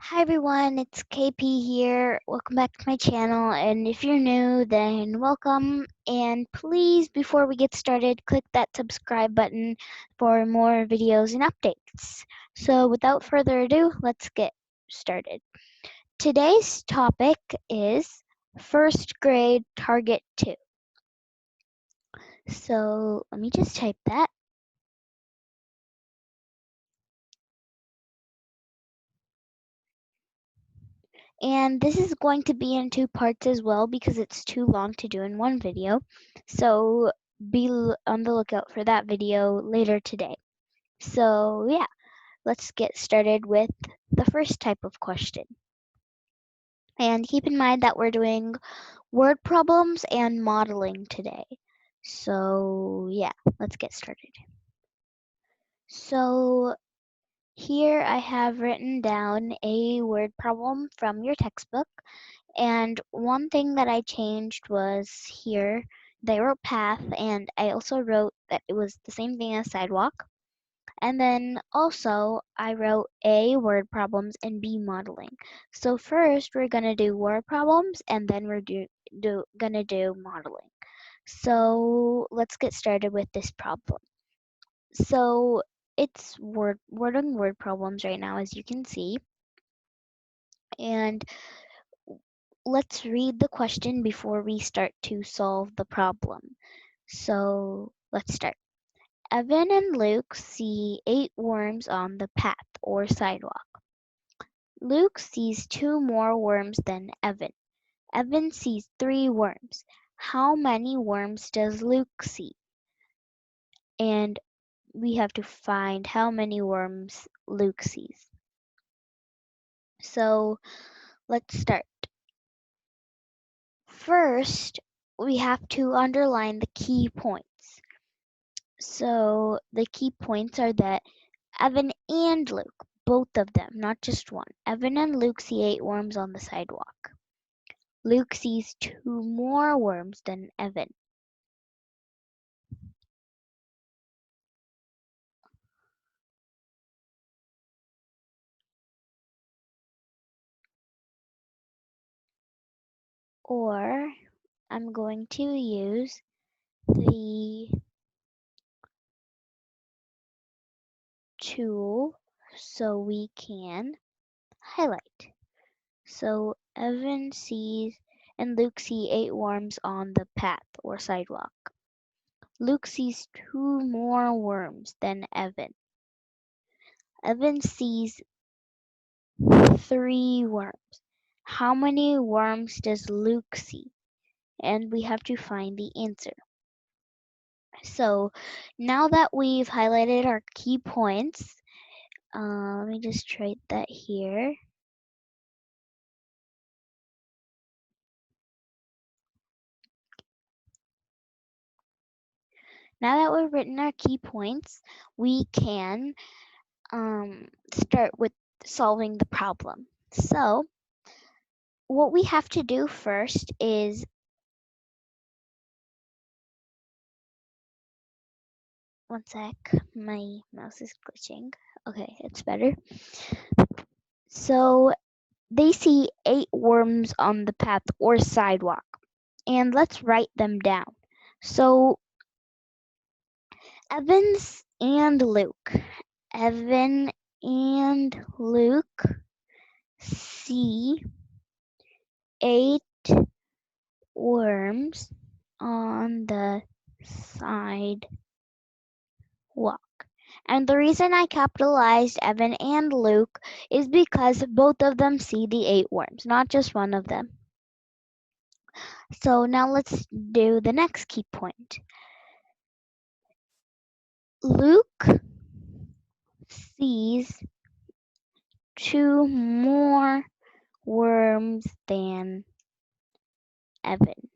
Hi everyone, it's KP here. Welcome back to my channel, and if you're new, then welcome. And please, before we get started, click that subscribe button for more videos and updates. So without further ado, let's get started. Today's topic is first grade target 2. So let me just type that. And this is going to be in 2 parts as well because it's too long to do in one video. So be on the lookout for that video later today. So yeah, let's get started with the first type of question. And keep in mind that we're doing word problems and modeling today. So yeah, let's get started. So here I have written down a word problem from your textbook. And one thing that I changed was here, they wrote path, and I also wrote that it was the same thing as sidewalk. And then also I wrote A, word problems, and B, modeling. So first we're gonna do word problems, and then we're gonna do modeling. So let's get started with this problem. So it's word problems right now, as you can see. And let's read the question before we start to solve the problem. So let's start. Evan and Luke see 8 worms on the path or sidewalk. Luke sees 2 more worms than Evan. Evan sees 3 worms. How many worms does Luke see? And we have to find how many worms Luke sees. So let's start. First, we have to underline the key points. So the key points are that Evan and Luke, both of them, not just one. Evan and Luke see 8 worms on the sidewalk. Luke sees 2 more worms than Evan. Or I'm going to use the tool so we can highlight. So Evan sees and Luke see 8 worms on the path or sidewalk. Luke sees 2 more worms than Evan. Evan sees 3 worms. How many worms does Luke see? And we have to find the answer. So now that we've highlighted our key points, let me just write that here. Now that we've written our key points, we can start with solving the problem. So what we have to do first is, one sec, my mouse is glitching. Okay, it's better. So they see 8 worms on the path or sidewalk, and let's write them down. So Evans and Luke. Evan and Luke see 8 worms on the sidewalk. And the reason I capitalized Evan and Luke is because both of them see the 8 worms, not just one of them. So now let's do the next key point. Luke sees 2 more worms than Evan.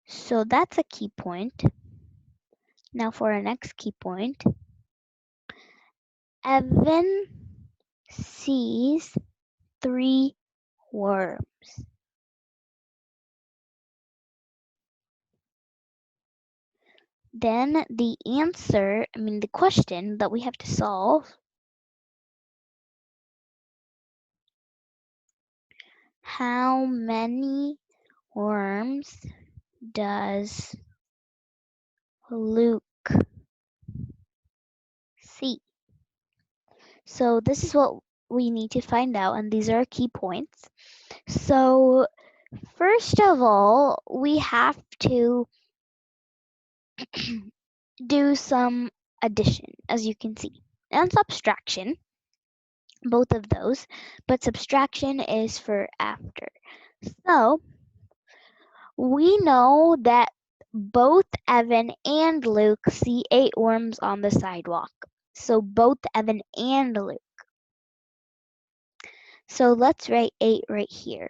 So that's a key point. Now for our next key point. Evan sees 3 worms. Then the question that we have to solve How many worms does Luke see? So this is what we need to find out, and these are key points. So first of all, we have to do some addition, as you can see, and subtraction, both of those, but subtraction is for after. So we know that both Evan and Luke see 8 worms on the sidewalk. So both Evan and Luke. So let's write 8 right here.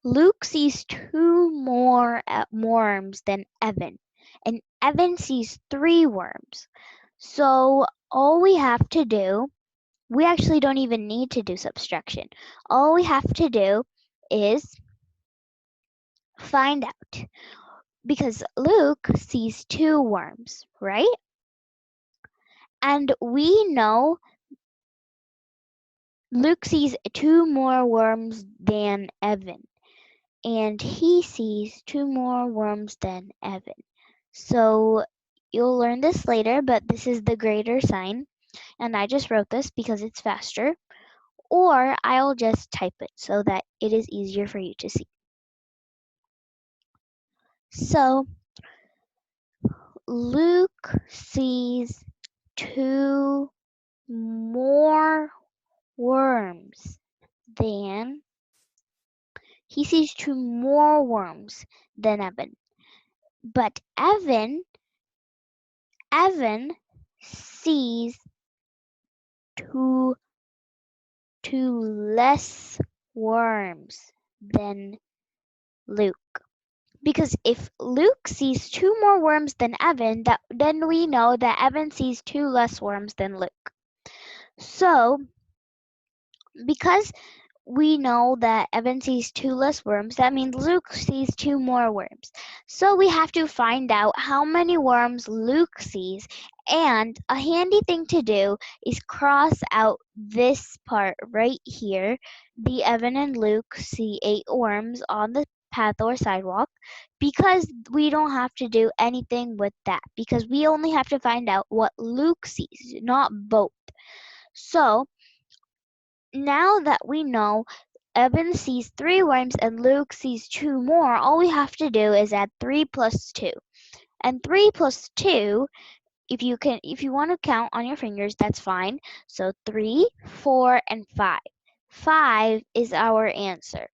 Luke sees 2 more worms than Evan, and Evan sees 3 worms. So all we have to do, we actually don't even need to do subtraction. All we have to do is find out, because Luke sees 2 worms, right? And we know Luke sees 2 more worms than Evan, and he sees 2 more worms than Evan. So you'll learn this later, but this is the greater sign, and I just wrote this because it's faster, or I'll just type it so that it is easier for you to see. So Luke sees 2 more worms than he sees 2 more worms than Evan. But Evan sees two less worms than Luke. Because if Luke sees 2 more worms than Evan, then we know that Evan sees 2 less worms than Luke. So because we know that Evan sees 2 less worms, that means Luke sees 2 more worms. So we have to find out how many worms Luke sees, and a handy thing to do is cross out this part right here. The Evan and Luke see 8 worms on the path or sidewalk, because we don't have to do anything with that, because we only have to find out what Luke sees, not both. So now that we know Evan sees 3 worms and Luke sees 2 more, all we have to do is add 3 plus 2. And 3 plus 2, if you want to count on your fingers, that's fine. So 3, 4, and 5. 5 is our answer.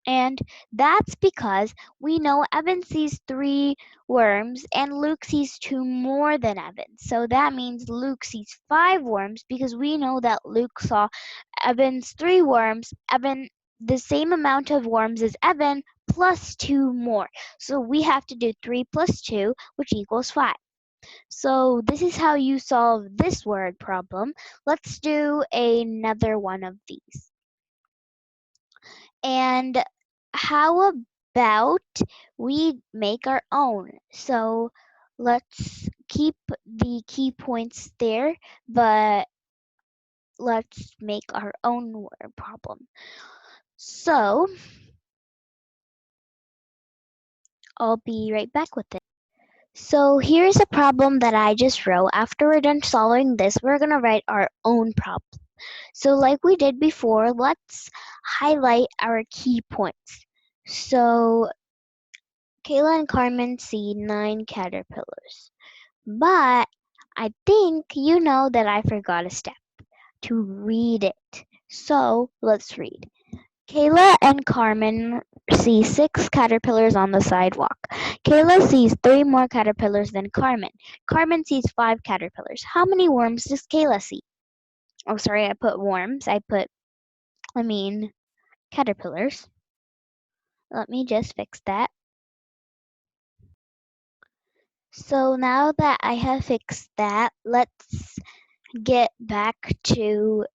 And that's because we know Evan sees 3 worms and Luke sees 2 more than Evan. So that means Luke sees 5 worms, because we know that Luke saw Evan's 3 worms, Evan the same amount of worms as Evan plus 2 more. So we have to do 3 plus 2, which equals 5. So this is how you solve this word problem. Let's do another one of these. And how about we make our own? So let's keep the key points there, but let's make our own word problem. So I'll be right back with it. So here's a problem that I just wrote. After we're done solving this, we're going to write our own problem. So like we did before, let's highlight our key points. So Kayla and Carmen see 9 caterpillars. But I think you know that I forgot a step to read it. So let's read. Kayla and Carmen see 6 caterpillars on the sidewalk. Kayla sees 3 more caterpillars than Carmen. Carmen sees 5 caterpillars. How many worms does Kayla see? Oh, sorry, I put worms. I mean caterpillars. Let me just fix that. So now that I have fixed that, let's get back to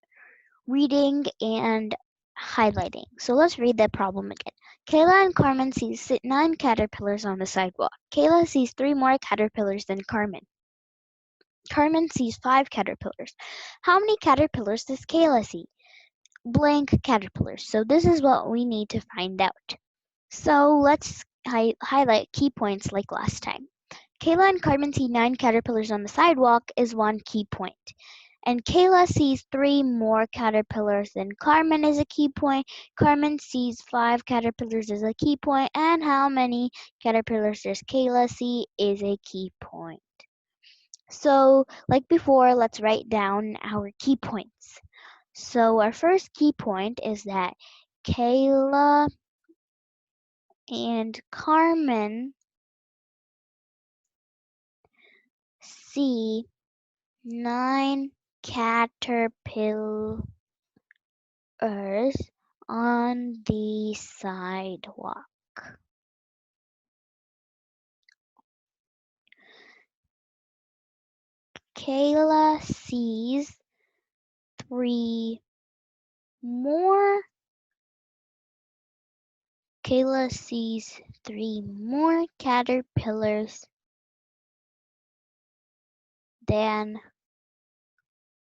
reading and highlighting. So let's read the problem again. Kayla and Carmen see 9 caterpillars on the sidewalk. Kayla sees 3 more caterpillars than Carmen. Carmen sees 5 caterpillars. How many caterpillars does Kayla see? blank caterpillars. So this is what we need to find out. So let's highlight key points like last time. Kayla and Carmen see 9 caterpillars on the sidewalk is one key point. And Kayla sees 3 more caterpillars than Carmen is a key point. Carmen sees 5 caterpillars as a key point. And how many caterpillars does Kayla see is a key point. So, like before, let's write down our key points. So, our first key point is that Kayla and Carmen see 9 caterpillars on the sidewalk. Kayla sees 3 more. Kayla sees 3 more caterpillars than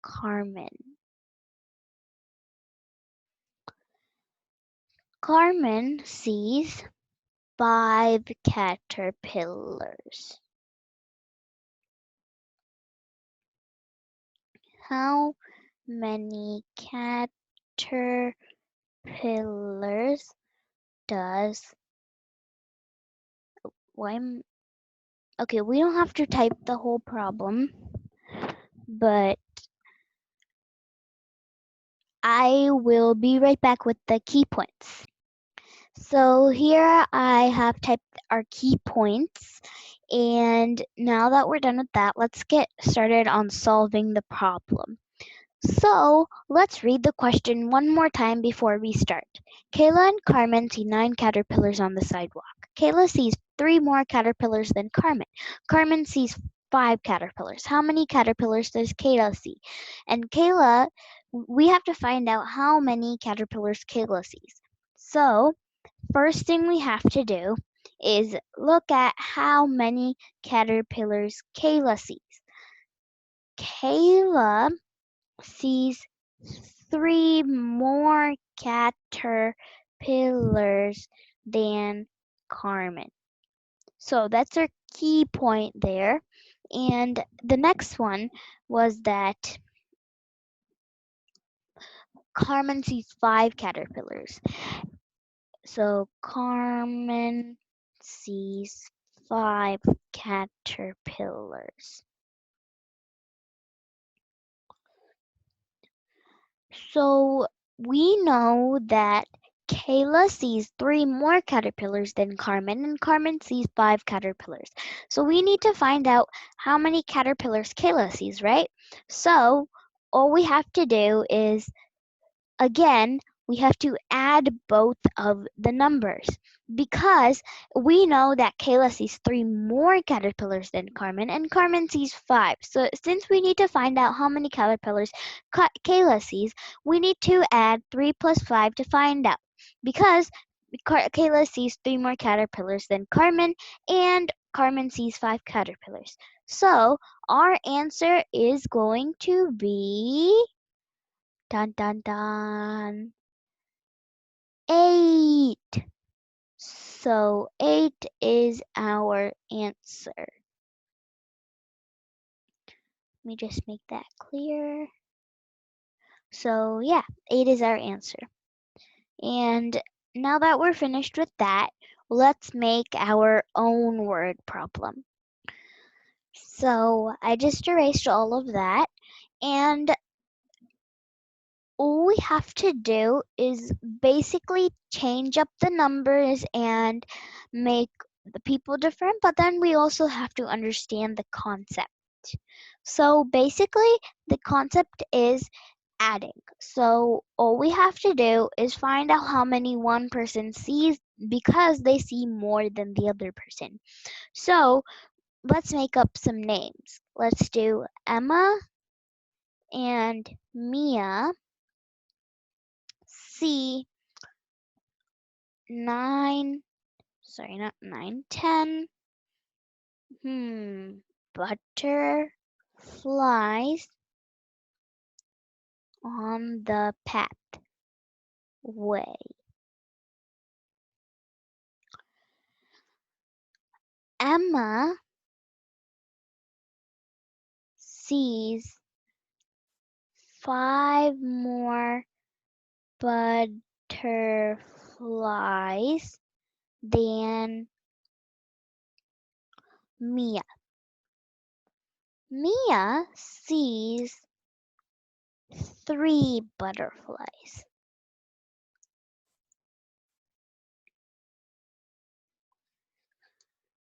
Carmen. Carmen sees 5 caterpillars. How many caterpillars does why okay, we don't have to type the whole problem, but I will be right back with the key points. So here I have typed our key points, and now that we're done with that, let's get started on solving the problem. So let's read the question one more time before we start. Kayla and Carmen see 9 caterpillars on the sidewalk. Kayla sees 3 more caterpillars than Carmen. Carmen sees 5 caterpillars. How many caterpillars does Kayla see? And Kayla, we have to find out how many caterpillars Kayla sees. So, first thing we have to do is look at how many caterpillars Kayla sees. Kayla sees 3 more caterpillars than Carmen. So that's our key point there. And the next one was that Carmen sees 5 caterpillars. So Carmen sees 5 caterpillars. So we know that Kayla sees 3 more caterpillars than Carmen, and Carmen sees 5 caterpillars. So we need to find out how many caterpillars Kayla sees, right? So all we have to do is, again, we have to add both of the numbers because we know that Kayla sees 3 more caterpillars than Carmen and Carmen sees 5. So since we need to find out how many caterpillars Kayla sees, we need to add 3 plus 5 to find out because Kayla sees 3 more caterpillars than Carmen and Carmen sees 5 caterpillars. So our answer is going to be dun dun dun 8. So 8 is our answer. Let me just make that clear. So yeah, 8 is our answer. And now that we're finished with that, let's make our own word problem. So I just erased all of that, and all we have to do is basically change up the numbers and make the people different, but then we also have to understand the concept. So basically, the concept is adding. So all we have to do is find out how many one person sees because they see more than the other person. So let's make up some names. Let's do Emma and Mia see 9, sorry, not 9, 10, butterflies on the path. way. Emma sees 5 more butterflies than Mia. Mia sees 3 butterflies.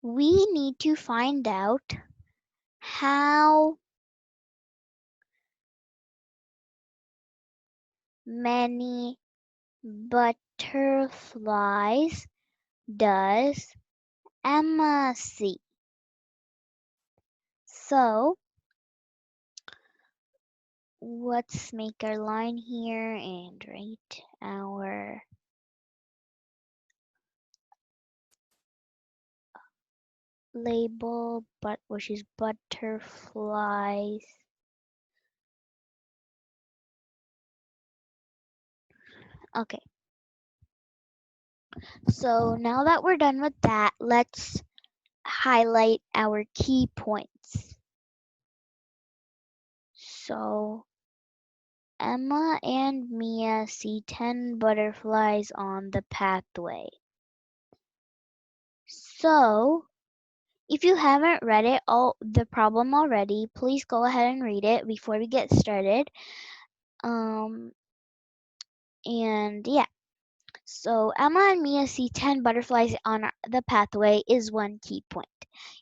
We need to find out how many butterflies does Emma see? So let's make our line here and write our label, which is butterflies. Okay, so now that we're done with that, let's highlight our key points. So Emma and Mia see 10 butterflies on the pathway. So if you haven't read the problem already, please go ahead and read it before we get started. And yeah, so Emma and Mia see 10 butterflies on the pathway is one key point.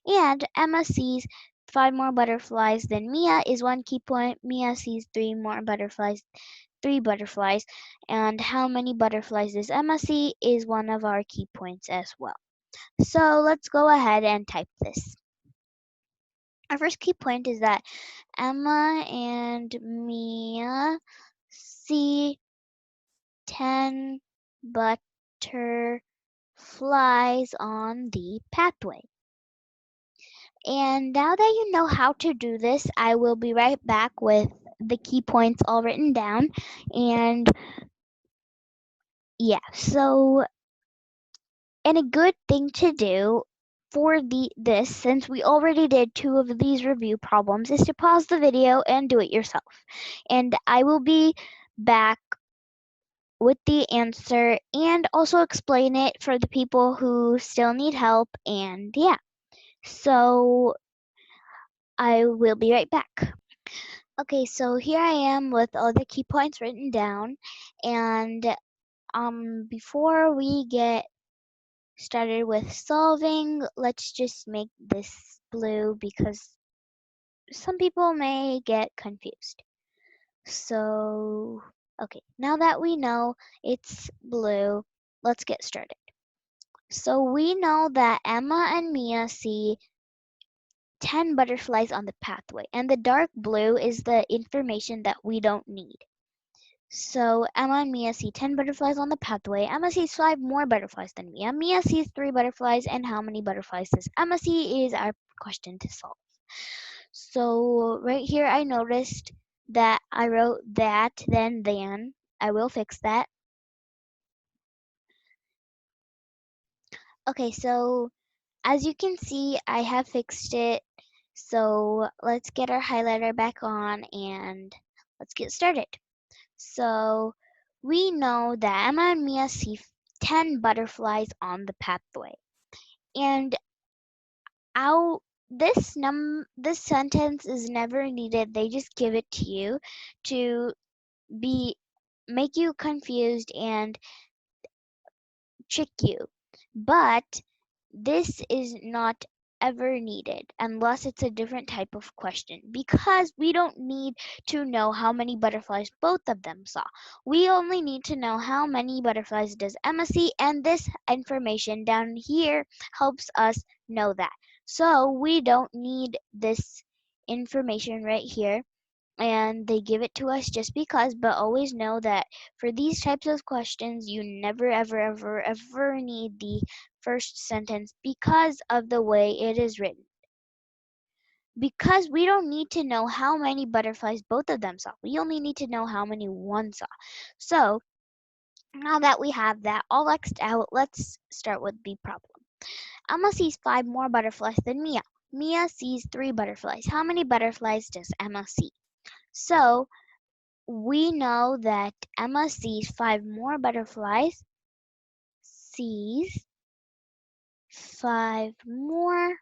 And Emma sees 5 more butterflies than Mia is one key point. Mia sees 3 butterflies. And how many butterflies does Emma see is one of our key points as well. So let's go ahead and type this. Our first key point is that Emma and Mia see 10 butterflies on the pathway. And now that you know how to do this, I will be right back with the key points all written down. And yeah, and a good thing to do for this, since we already did 2 of these review problems, is to pause the video and do it yourself. And I will be back with the answer and also explain it for the people who still need help. And yeah, so I will be right back. Okay, so here I am with all the key points written down. And before we get started with solving, let's just make this blue because some people may get confused. So, okay, now that we know it's blue, let's get started. So we know that Emma and Mia see 10 butterflies on the pathway, and the dark blue is the information that we don't need. So Emma and Mia see 10 butterflies on the pathway. Emma sees 5 more butterflies than Mia. Mia sees 3 butterflies, and how many butterflies does Emma see is our question to solve. So right here I noticed that I wrote that, then than. I will fix that. Okay, so as you can see, I have fixed it. So let's get our highlighter back on and let's get started. So we know that Emma and Mia see 10 butterflies on the pathway. And this sentence is never needed. They just give it to you to make you confused and trick you. But this is not ever needed unless it's a different type of question, because we don't need to know how many butterflies both of them saw. We only need to know how many butterflies does Emma see, and this information down here helps us know that. So we don't need this information right here, and they give it to us just because, but always know that for these types of questions, you never, ever, ever, ever need the first sentence because of the way it is written. Because we don't need to know how many butterflies both of them saw. We only need to know how many one saw. So Now that we have that all X'd out, let's start with the problem. Emma sees 5 more butterflies than Mia. Mia sees 3 butterflies. How many butterflies does Emma see? So we know that Emma sees 5 more butterflies, sees 5 more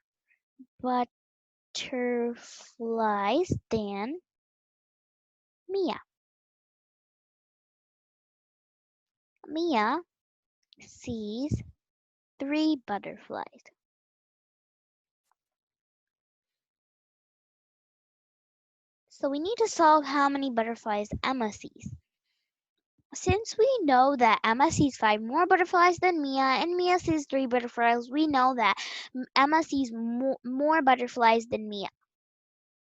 butterflies than Mia. Mia sees 3 butterflies. So we need to solve how many butterflies Emma sees. Since we know that Emma sees 5 more butterflies than Mia and Mia sees 3 butterflies, we know that Emma sees more butterflies than Mia.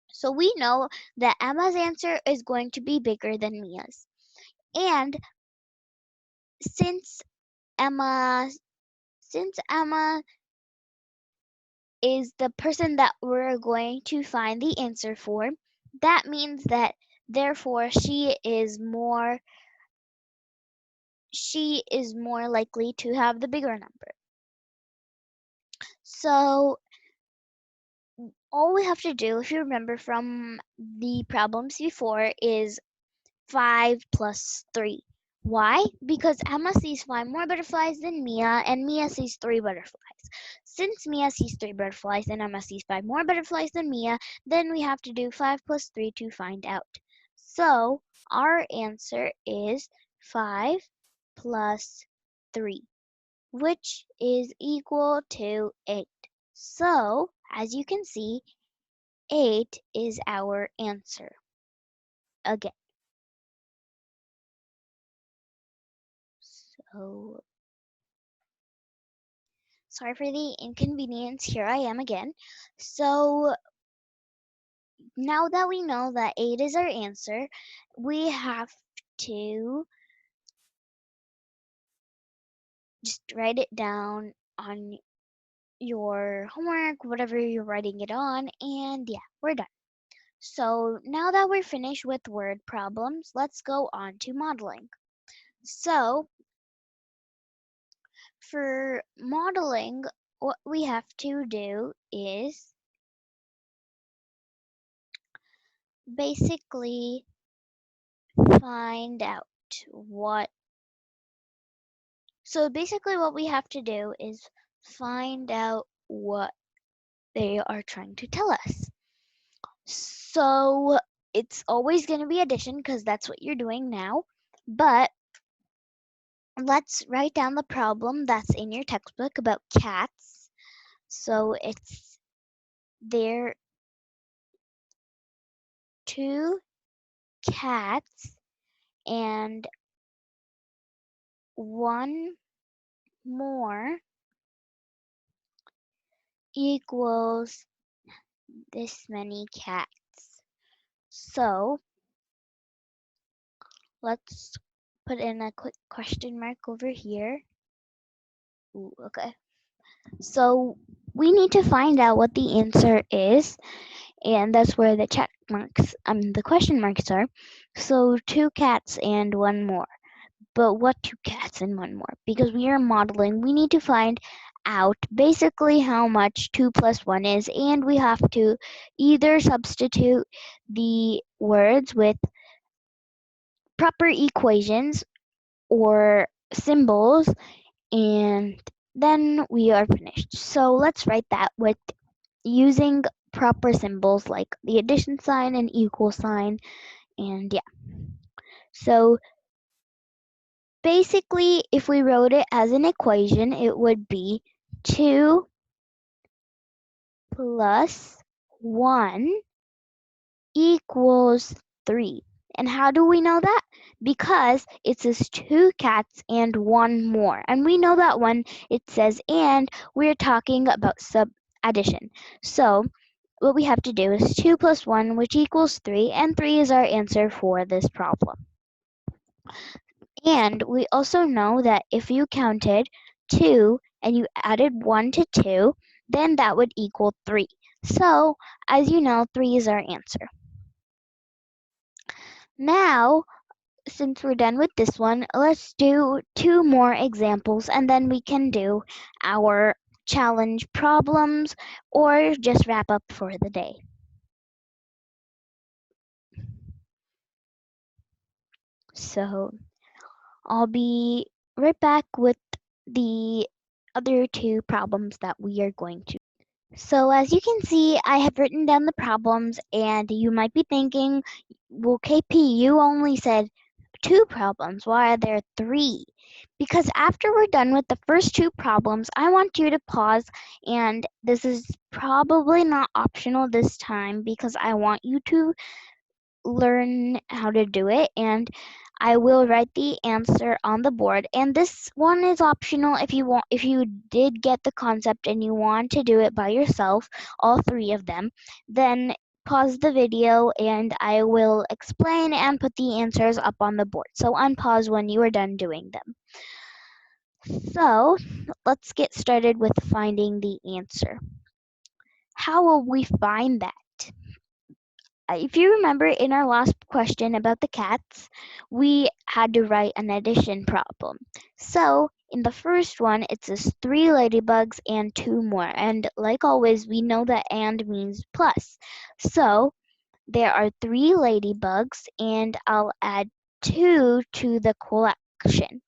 So we know that Emma's answer is going to be bigger than Mia's. And since Emma is the person that we're going to find the answer for, that means that therefore she is more likely to have the bigger number. So all we have to do, if you remember from the problems before, is 5 plus 3. Why? Because Emma sees 5 more butterflies than Mia, and Mia sees 3 butterflies. Since Mia sees 3 butterflies and Emma sees 5 more butterflies than Mia, then we have to do 5 plus 3 to find out. So our answer is 5 plus 3, which is equal to 8. So, as you can see, 8 is our answer. Again. So, sorry for the inconvenience. Here I am again. So, now that we know that 8 is our answer, we have to just write it down on your homework, whatever you're writing it on, and yeah, we're done. So, now that we're finished with word problems, let's go on to modeling. So, for modeling, what we have to do is basically find out what. So basically, what we have to do is find out what they are trying to tell us. So it's always going to be addition because that's what you're doing now. But let's write down the problem that's in your textbook about cats. So it's there 2 cats and 1 more equals this many cats. So let's put in a quick question mark over here. Ooh, okay. So we need to find out what the answer is, and that's where the check marks, the question marks are. So 2 cats and 1 more. But what 2 cats and 1 more? Because we are modeling, we need to find out basically how much 2 plus 1 is, and we have to either substitute the words with proper equations or symbols, and then we are finished. So let's write that with using proper symbols like the addition sign and equal sign, and yeah. So basically, if we wrote it as an equation, it would be 2 plus 1 equals 3. And how do we know that? Because it says 2 cats and 1 more. And we know that when it says and, we're talking about addition. So what we have to do is 2 plus 1, which equals 3, and 3 is our answer for this problem. And we also know that if you counted 2 and you added 1 to 2, then that would equal 3. So, as you know, 3 is our answer. Now, since we're done with this one, let's do 2 more examples and then we can do our challenge problems or just wrap up for the day. So I'll be right back with the other 2 problems that we are going to. So as you can see, I have written down the problems and you might be thinking, well, KP, you only said 2 problems. Why are there 3? Because after we're done with the first 2 problems, I want you to pause, and this is probably not optional this time because I want you to learn how to do it, and I will write the answer on the board. And this one is optional if you did get the concept and you want to do it by yourself, all 3 of them, then pause the video and I will explain and put the answers up on the board. So unpause when you are done doing them. So let's get started with finding the answer. How will we find that? If you remember in our last question about the cats, we had to write an addition problem. So in the first one, it says 3 ladybugs and 2 more. And like always, we know that and means plus. So there are 3 ladybugs, and I'll add 2 to the collection.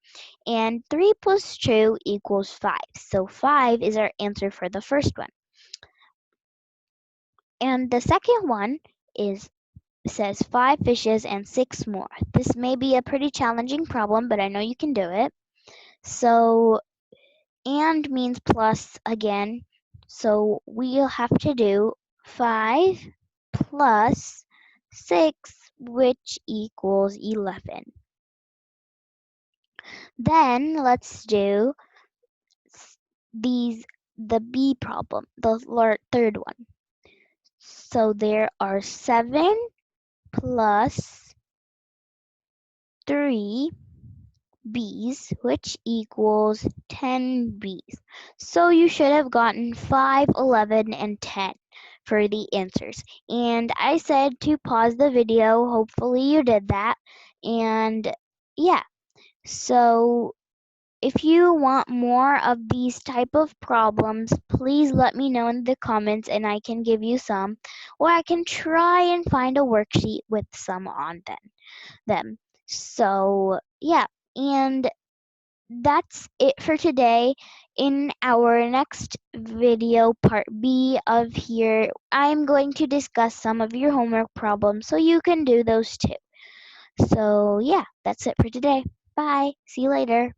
And 3 plus 2 equals 5. So 5 is our answer for the first one. And the second one says 5 fishes and 6 more. This may be a pretty challenging problem, but I know you can do it. So, and means plus again. So we'll have to do 5 plus 6, which equals 11. Then let's do the B problem, the third one. So there are 7 plus 3 B's, which equals 10 B's. So you should have gotten 5, 11, and 10 for the answers. And I said to pause the video. Hopefully you did that. And yeah, so if you want more of these type of problems, please let me know in the comments and I can give you some, or I can try and find a worksheet with some on them. So yeah, and that's it for today. In our next video, part B of here, I'm going to discuss some of your homework problems so you can do those too. So yeah, that's it for today. Bye. See you later.